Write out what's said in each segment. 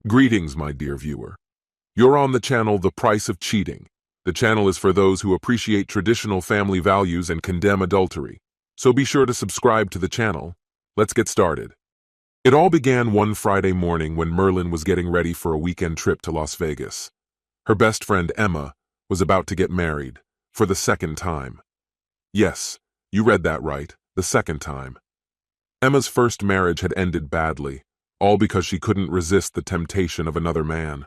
Greetings, my dear viewer. You're on the channel The Price of Cheating. The channel is for those who appreciate traditional family values and condemn adultery. So be sure to subscribe to the channel. Let's get started. It all began one Friday morning when Merlin was getting ready for a weekend trip to Las Vegas. Her best friend Emma was about to get married, for the second time. Yes, you read that right, the second time. Emma's first marriage had ended badly, all because she couldn't resist the temptation of another man.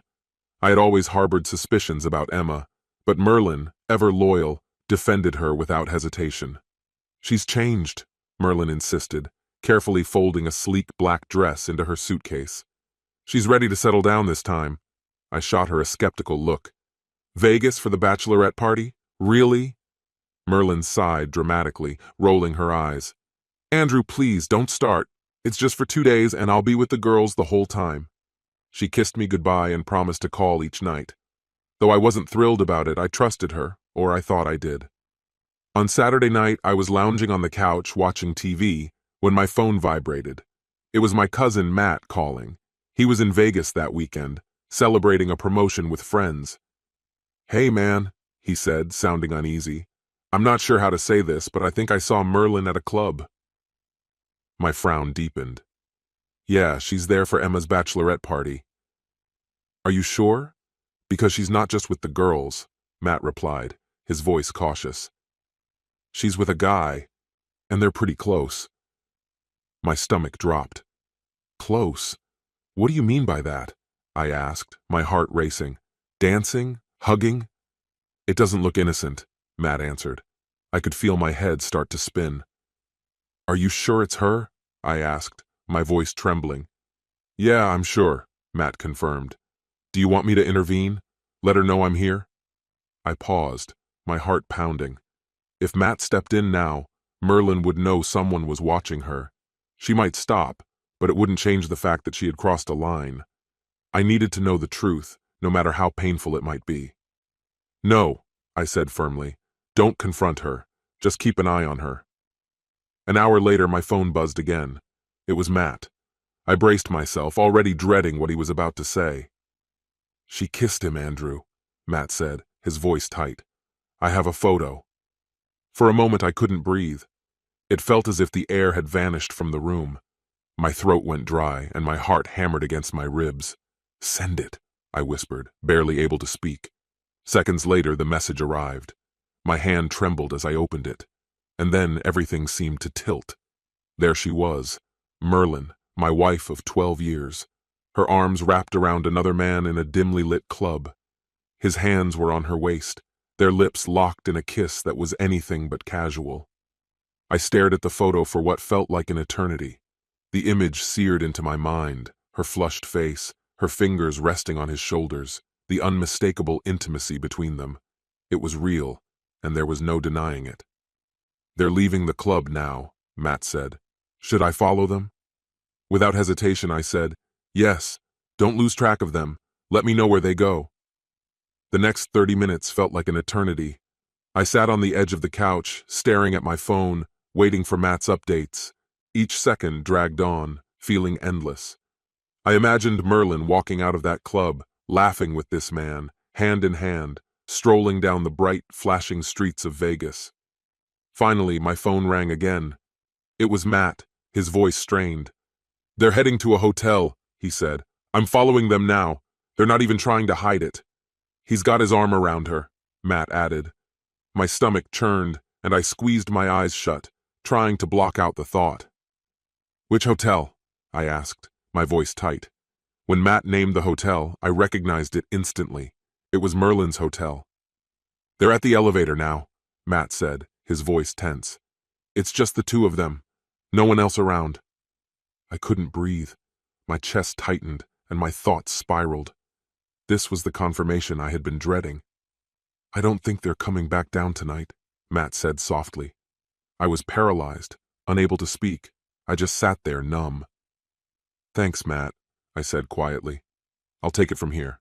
I had always harbored suspicions about Emma, but Merlin, ever loyal, defended her without hesitation. "She's changed," Merlin insisted, carefully folding a sleek black dress into her suitcase. "She's ready to settle down this time." I shot her a skeptical look. "Vegas for the bachelorette party? Really?" Merlin sighed dramatically, rolling her eyes. "Andrew, please, don't start. It's just for 2 days and I'll be with the girls the whole time." She kissed me goodbye and promised to call each night. Though I wasn't thrilled about it, I trusted her, or I thought I did. On Saturday night, I was lounging on the couch watching TV when my phone vibrated. It was my cousin Matt calling. He was in Vegas that weekend, celebrating a promotion with friends. "Hey man," he said, sounding uneasy. "I'm not sure how to say this, but I think I saw Merlin at a club." My frown deepened. "Yeah, she's there for Emma's bachelorette party." "Are you sure? Because she's not just with the girls," Matt replied, his voice cautious. "She's with a guy, and they're pretty close." My stomach dropped. "Close? What do you mean by that?" I asked, my heart racing. "Dancing? Hugging?" "It doesn't look innocent," Matt answered. I could feel my head start to spin. "Are you sure it's her?" I asked, my voice trembling. "Yeah, I'm sure," Matt confirmed. "Do you want me to intervene? Let her know I'm here?" I paused, my heart pounding. If Matt stepped in now, Merlin would know someone was watching her. She might stop, but it wouldn't change the fact that she had crossed a line. I needed to know the truth, no matter how painful it might be. "No," I said firmly. "Don't confront her. Just keep an eye on her." An hour later, my phone buzzed again. It was Matt. I braced myself, already dreading what he was about to say. "She kissed him, Andrew," Matt said, his voice tight. "I have a photo." For a moment, I couldn't breathe. It felt as if the air had vanished from the room. My throat went dry, and my heart hammered against my ribs. "Send it," I whispered, barely able to speak. Seconds later, the message arrived. My hand trembled as I opened it, and then everything seemed to tilt. There she was, Merlin, my wife of 12 years, her arms wrapped around another man in a dimly lit club. His hands were on her waist, their lips locked in a kiss that was anything but casual. I stared at the photo for what felt like an eternity. The image seared into my mind, her flushed face, her fingers resting on his shoulders, the unmistakable intimacy between them. It was real, and there was no denying it. "They're leaving the club now," Matt said. "Should I follow them?" Without hesitation, I said, "Yes. Don't lose track of them. Let me know where they go." The next 30 minutes felt like an eternity. I sat on the edge of the couch, staring at my phone, waiting for Matt's updates. Each second dragged on, feeling endless. I imagined Merlin walking out of that club, laughing with this man, hand in hand, strolling down the bright, flashing streets of Vegas. Finally, my phone rang again. It was Matt, his voice strained. "They're heading to a hotel," he said. "I'm following them now. They're not even trying to hide it." "He's got his arm around her," Matt added. My stomach churned, and I squeezed my eyes shut, trying to block out the thought. "Which hotel?" I asked, my voice tight. When Matt named the hotel, I recognized it instantly. It was Merlin's hotel. "They're at the elevator now," Matt said, his voice tense. "It's just the two of them. No one else around." I couldn't breathe. My chest tightened, and my thoughts spiraled. This was the confirmation I had been dreading. "I don't think they're coming back down tonight," Matt said softly. I was paralyzed, unable to speak. I just sat there, numb. "Thanks, Matt," I said quietly. "I'll take it from here."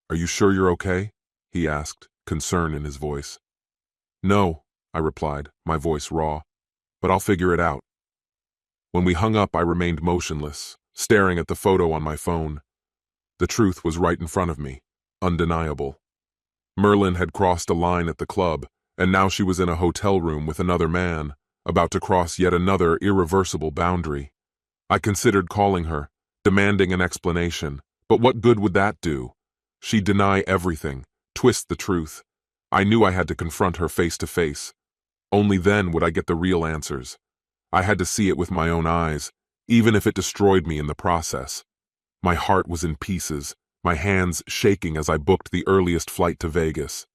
"Are you sure you're okay?" he asked, concern in his voice. "No," I replied, my voice raw, "but I'll figure it out." When we hung up, I remained motionless, staring at the photo on my phone. The truth was right in front of me, undeniable. Merlin had crossed a line at the club, and now she was in a hotel room with another man, about to cross yet another irreversible boundary. I considered calling her, demanding an explanation, but what good would that do? She'd deny everything, twist the truth. I knew I had to confront her face to face. Only then would I get the real answers. I had to see it with my own eyes, even if it destroyed me in the process. My heart was in pieces, my hands shaking as I booked the earliest flight to Vegas.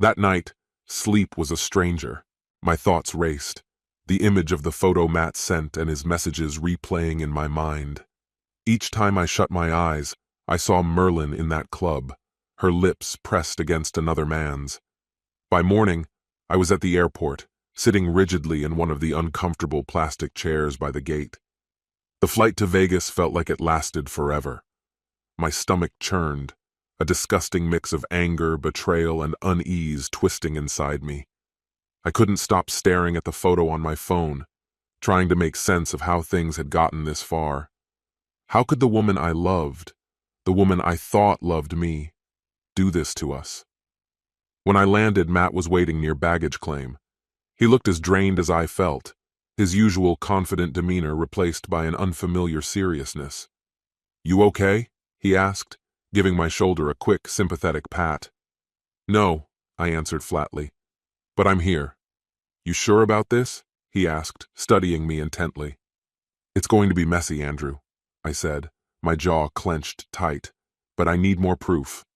That night, sleep was a stranger. My thoughts raced, the image of the photo Matt sent and his messages replaying in my mind. Each time I shut my eyes, I saw Merlin in that club, her lips pressed against another man's. By morning, I was at the airport, sitting rigidly in one of the uncomfortable plastic chairs by the gate. The flight to Vegas felt like it lasted forever. My stomach churned, a disgusting mix of anger, betrayal, and unease twisting inside me. I couldn't stop staring at the photo on my phone, trying to make sense of how things had gotten this far. How could the woman I loved, the woman I thought loved me, do this to us? When I landed, Matt was waiting near baggage claim. He looked as drained as I felt, his usual confident demeanor replaced by an unfamiliar seriousness. "You okay?" he asked, giving my shoulder a quick, sympathetic pat. "No," I answered flatly, "but I'm here." "You sure about this?" he asked, studying me intently. "It's going to be messy, Andrew," I said, my jaw clenched tight, "but I need more proof."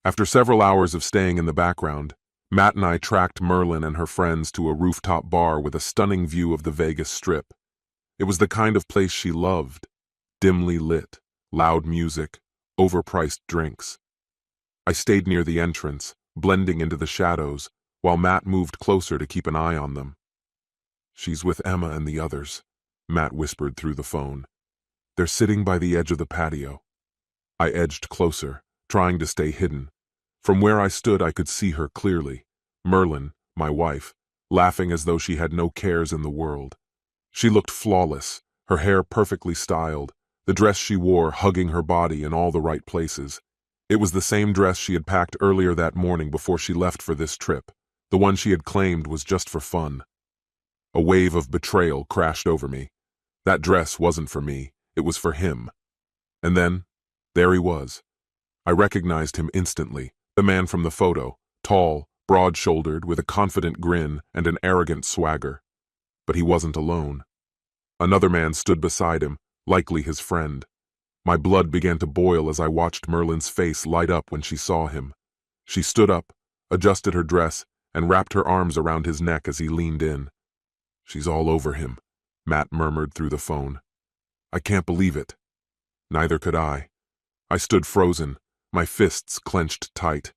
After several hours of staying in the background, Matt and I tracked Merlin and her friends to a rooftop bar with a stunning view of the Vegas Strip. It was the kind of place she loved, dimly lit, loud music, overpriced drinks. I stayed near the entrance, blending into the shadows, while Matt moved closer to keep an eye on them. "She's with Emma and the others," Matt whispered through the phone. "They're sitting by the edge of the patio." I edged closer, trying to stay hidden. From where I stood, I could see her clearly. Merlin, my wife, laughing as though she had no cares in the world. She looked flawless, her hair perfectly styled, the dress she wore hugging her body in all the right places. It was the same dress she had packed earlier that morning before she left for this trip, the one she had claimed was just for fun. A wave of betrayal crashed over me. That dress wasn't for me, it was for him. And then, there he was. I recognized him instantly, the man from the photo, tall, broad-shouldered, with a confident grin and an arrogant swagger. But he wasn't alone. Another man stood beside him, likely his friend. My blood began to boil as I watched Merlin's face light up when she saw him. She stood up, adjusted her dress, and wrapped her arms around his neck as he leaned in. "She's all over him," Matt murmured through the phone. "I can't believe it." Neither could I. I stood frozen, my fists clenched tight.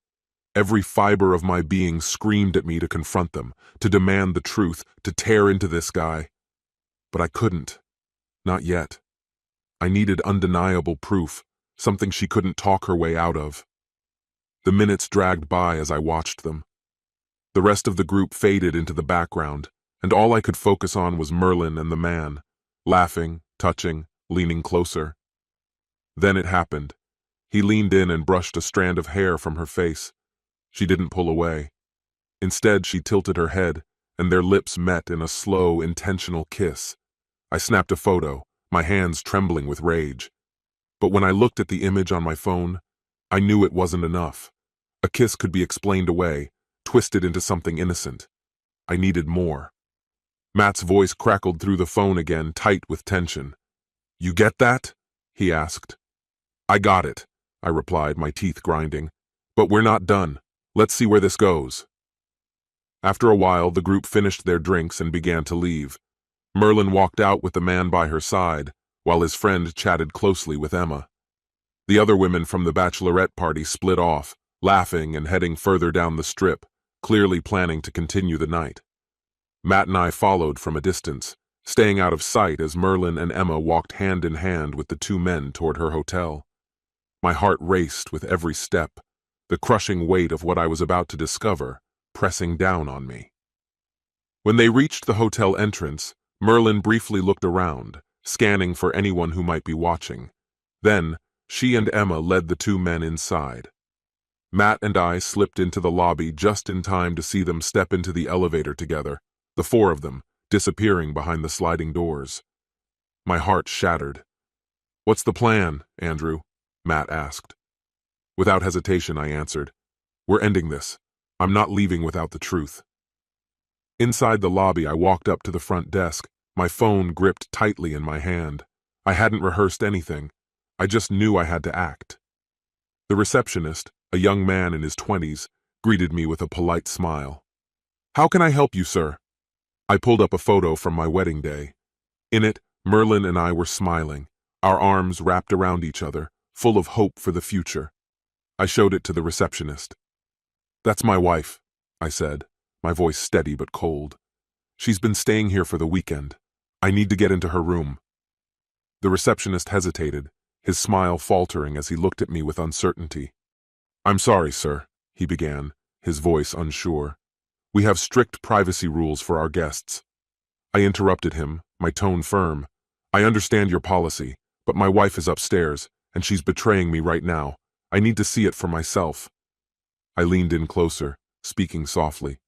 Every fiber of my being screamed at me to confront them, to demand the truth, to tear into this guy. But I couldn't. Not yet. I needed undeniable proof, something she couldn't talk her way out of. The minutes dragged by as I watched them. The rest of the group faded into the background, and all I could focus on was Merlin and the man, laughing, touching, leaning closer. Then it happened. He leaned in and brushed a strand of hair from her face. She didn't pull away. Instead, she tilted her head, and their lips met in a slow, intentional kiss. I snapped a photo, my hands trembling with rage. But when I looked at the image on my phone, I knew it wasn't enough. A kiss could be explained away, twisted into something innocent. I needed more. Matt's voice crackled through the phone again, tight with tension. "You get that?" he asked. "I got it," I replied, my teeth grinding. "But we're not done. Let's see where this goes." After a while, the group finished their drinks and began to leave. Merlin walked out with the man by her side, while his friend chatted closely with Emma. The other women from the bachelorette party split off, laughing and heading further down the strip, clearly planning to continue the night. Matt and I followed from a distance, staying out of sight as Merlin and Emma walked hand in hand with the two men toward her hotel. My heart raced with every step, the crushing weight of what I was about to discover pressing down on me. When they reached the hotel entrance, Merlin briefly looked around, scanning for anyone who might be watching. Then, She and Emma led the two men inside. Matt and I slipped into the lobby just in time to see them step into the elevator together, the four of them, disappearing behind the sliding doors. My heart shattered. "What's the plan, Andrew?" Matt asked. Without hesitation, I answered, "We're ending this. I'm not leaving without the truth." Inside the lobby, I walked up to the front desk, my phone gripped tightly in my hand. I hadn't rehearsed anything. I just knew I had to act. The receptionist, a young man in his 20s, greeted me with a polite smile. "How can I help you, sir?" I pulled up a photo from my wedding day. In it, Merlin and I were smiling, our arms wrapped around each other, full of hope for the future. I showed it to the receptionist. "That's my wife," I said, my voice steady but cold. "She's been staying here for the weekend. I need to get into her room." The receptionist hesitated, his smile faltering as he looked at me with uncertainty. "I'm sorry, sir," he began, his voice unsure. "We have strict privacy rules for our guests." I interrupted him, my tone firm. "I understand your policy, but my wife is upstairs, and she's betraying me right now. I need to see it for myself." I leaned in closer, speaking softly.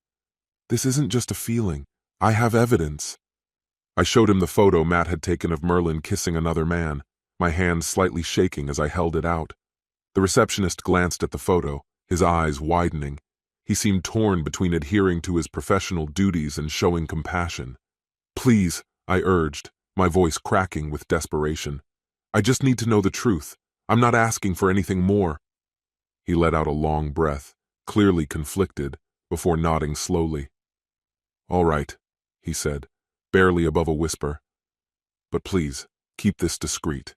"This isn't just a feeling. I have evidence." I showed him the photo Matt had taken of Merlin kissing another man, my hand slightly shaking as I held it out. The receptionist glanced at the photo, his eyes widening. He seemed torn between adhering to his professional duties and showing compassion. "Please," I urged, my voice cracking with desperation. "I just need to know the truth. I'm not asking for anything more." He let out a long breath, clearly conflicted, before nodding slowly. "All right," he said, barely above a whisper. "But please, keep this discreet."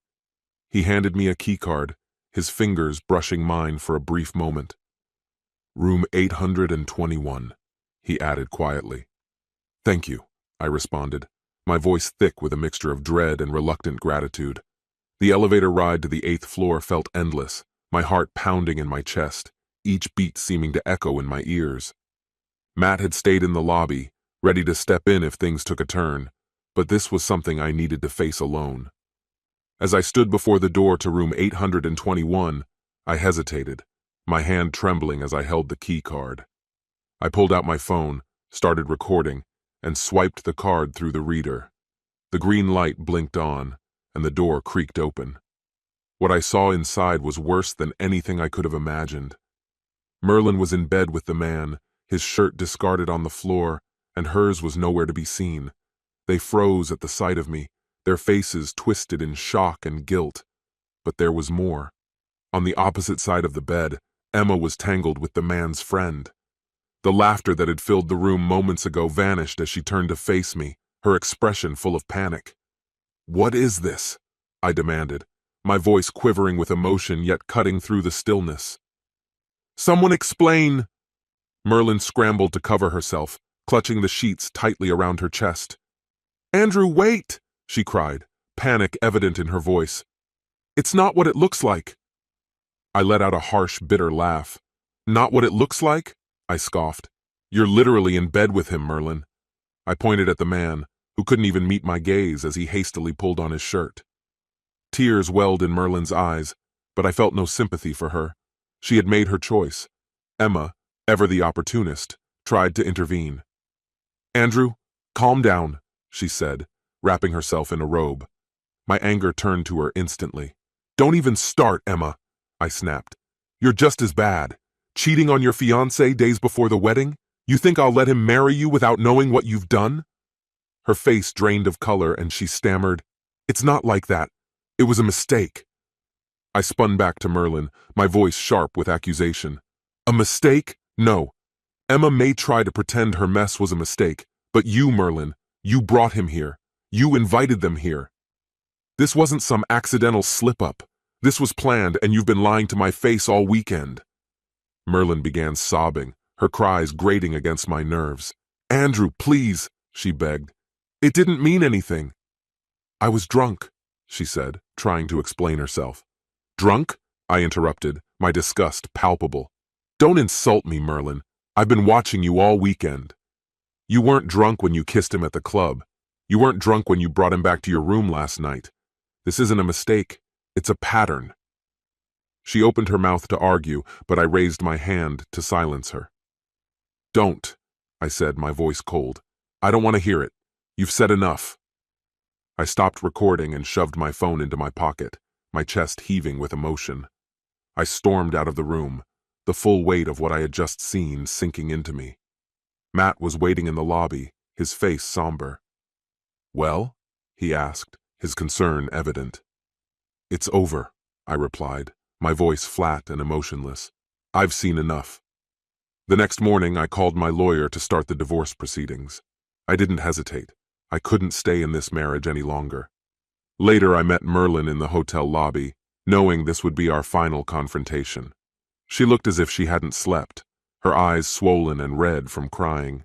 He handed me a keycard, his fingers brushing mine for a brief moment. "Room 821, he added quietly. "Thank you," I responded, my voice thick with a mixture of dread and reluctant gratitude. The elevator ride to the 8th floor felt endless, my heart pounding in my chest, each beat seeming to echo in my ears. Matt had stayed in the lobby, ready to step in if things took a turn, but this was something I needed to face alone. As I stood before the door to room 821, I hesitated, my hand trembling as I held the key card. I pulled out my phone, started recording, and swiped the card through the reader. The green light blinked on, and the door creaked open. What I saw inside was worse than anything I could have imagined. Merlin was in bed with the man, his shirt discarded on the floor, and hers was nowhere to be seen. They froze at the sight of me, their faces twisted in shock and guilt. But there was more. On the opposite side of the bed, Emma was tangled with the man's friend. The laughter that had filled the room moments ago vanished as she turned to face me, her expression full of panic. "What is this?" I demanded, my voice quivering with emotion yet cutting through the stillness. "Someone explain!" Merlin scrambled to cover herself, clutching the sheets tightly around her chest. "Andrew, wait!" she cried, panic evident in her voice. "It's not what it looks like." I let out a harsh, bitter laugh. "Not what it looks like?" I scoffed. "You're literally in bed with him, Merlin." I pointed at the man, who couldn't even meet my gaze as he hastily pulled on his shirt. Tears welled in Merlin's eyes, but I felt no sympathy for her. She had made her choice. Emma, ever the opportunist, tried to intervene. "Andrew, calm down," she said, wrapping herself in a robe. My anger turned to her instantly. "Don't even start, Emma," I snapped. "You're just as bad. Cheating on your fiancé days before the wedding? You think I'll let him marry you without knowing what you've done?" Her face drained of color and she stammered, "It's not like that. It was a mistake." I spun back to Merlin, my voice sharp with accusation. "A mistake? No. Emma may try to pretend her mess was a mistake, but you, Merlin, you brought him here. You invited them here. This wasn't some accidental slip-up. This was planned, and you've been lying to my face all weekend." Merlin began sobbing, her cries grating against my nerves. "Andrew, please," she begged. "It didn't mean anything." "I was drunk," she said, trying to explain herself. "Drunk?" I interrupted, my disgust palpable. "Don't insult me, Merlin. I've been watching you all weekend. You weren't drunk when you kissed him at the club. You weren't drunk when you brought him back to your room last night. This isn't a mistake. It's a pattern." She opened her mouth to argue, but I raised my hand to silence her. "Don't," I said, my voice cold. "I don't want to hear it. You've said enough." I stopped recording and shoved my phone into my pocket, my chest heaving with emotion. I stormed out of the room, the full weight of what I had just seen sinking into me. Matt was waiting in the lobby, his face somber. "Well?" he asked, his concern evident. "It's over," I replied, my voice flat and emotionless. "I've seen enough." The next morning, I called my lawyer to start the divorce proceedings. I didn't hesitate. I couldn't stay in this marriage any longer. Later, I met Merlin in the hotel lobby, knowing this would be our final confrontation. She looked as if she hadn't slept, her eyes swollen and red from crying.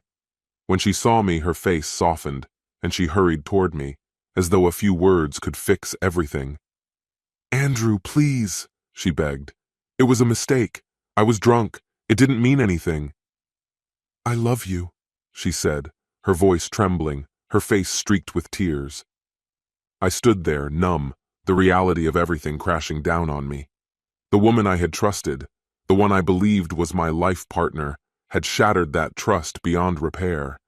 When she saw me, her face softened, and she hurried toward me, as though a few words could fix everything. "Andrew, please," she begged. "It was a mistake. I was drunk. It didn't mean anything." "I love you," she said, her voice trembling, her face streaked with tears. I stood there, numb, the reality of everything crashing down on me. The woman I had trusted, the one I believed was my life partner, had shattered that trust beyond repair.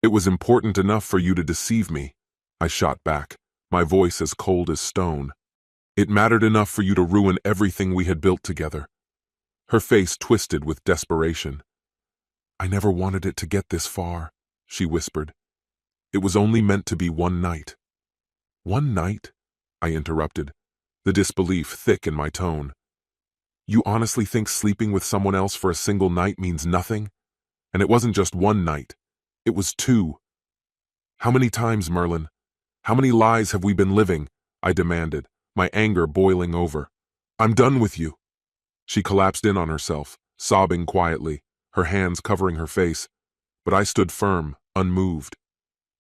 "It was important enough for you to deceive me," I shot back, my voice as cold as stone. "It mattered enough for you to ruin everything we had built together." Her face twisted with desperation. "I never wanted it to get this far," she whispered. "It was only meant to be one night." "One night?" I interrupted, the disbelief thick in my tone. "You honestly think sleeping with someone else for a single night means nothing? And it wasn't just one night. It was two. How many times, Merlin? How many lies have we been living?" I demanded, my anger boiling over. "I'm done with you." She collapsed in on herself, sobbing quietly, her hands covering her face, but I stood firm, unmoved.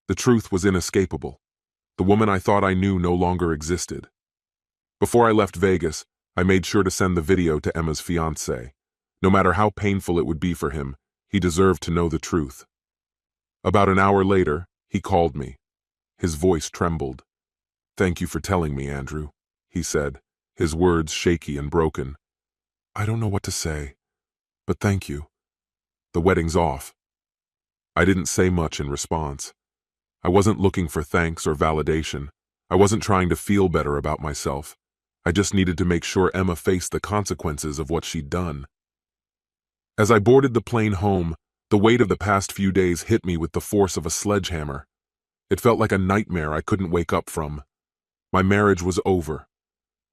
The truth was inescapable. The woman I thought I knew no longer existed. Before I left Vegas, I made sure to send the video to Emma's fiancé. No matter how painful it would be for him, he deserved to know the truth. About an hour later, he called me. His voice trembled. "Thank you for telling me, Andrew," he said, his words shaky and broken. "I don't know what to say, but thank you. The wedding's off." I didn't say much in response. I wasn't looking for thanks or validation. I wasn't trying to feel better about myself. I just needed to make sure Emma faced the consequences of what she'd done. As I boarded the plane home, the weight of the past few days hit me with the force of a sledgehammer. It felt like a nightmare I couldn't wake up from. My marriage was over.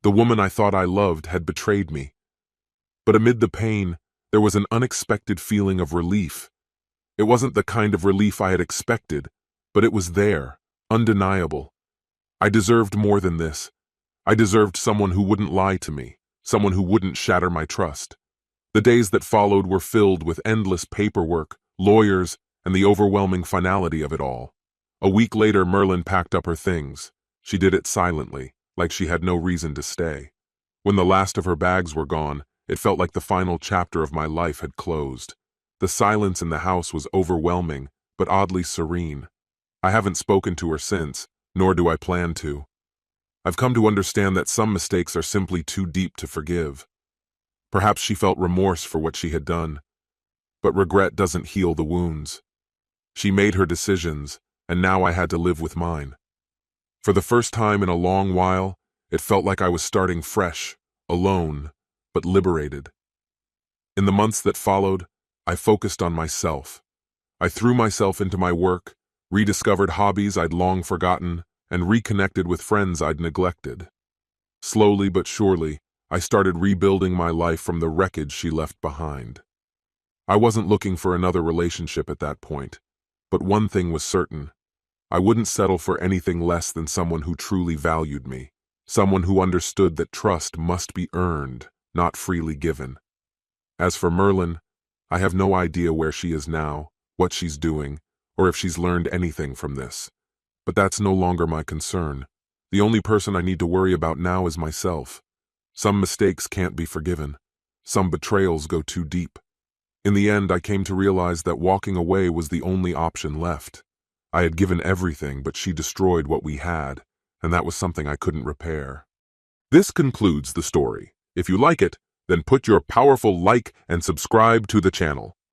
The woman I thought I loved had betrayed me. But amid the pain, there was an unexpected feeling of relief. It wasn't the kind of relief I had expected, but it was there, undeniable. I deserved more than this. I deserved someone who wouldn't lie to me, someone who wouldn't shatter my trust. The days that followed were filled with endless paperwork, lawyers, and the overwhelming finality of it all. A week later, Merlin packed up her things. She did it silently, like she had no reason to stay. When the last of her bags were gone, it felt like the final chapter of my life had closed. The silence in the house was overwhelming, but oddly serene. I haven't spoken to her since, nor do I plan to. I've come to understand that some mistakes are simply too deep to forgive. Perhaps she felt remorse for what she had done, but regret doesn't heal the wounds. She made her decisions, and now I had to live with mine. For the first time in a long while, it felt like I was starting fresh, alone, but liberated. In the months that followed, I focused on myself. I threw myself into my work, rediscovered hobbies I'd long forgotten, and reconnected with friends I'd neglected. Slowly but surely, I started rebuilding my life from the wreckage she left behind. I wasn't looking for another relationship at that point, but one thing was certain. I wouldn't settle for anything less than someone who truly valued me, someone who understood that trust must be earned, not freely given. As for Merlin, I have no idea where she is now, what she's doing, or if she's learned anything from this. But that's no longer my concern. The only person I need to worry about now is myself. Some mistakes can't be forgiven. Some betrayals go too deep. In the end, I came to realize that walking away was the only option left. I had given everything, but she destroyed what we had, and that was something I couldn't repair. This concludes the story. If you like it, then put your powerful like and subscribe to the channel.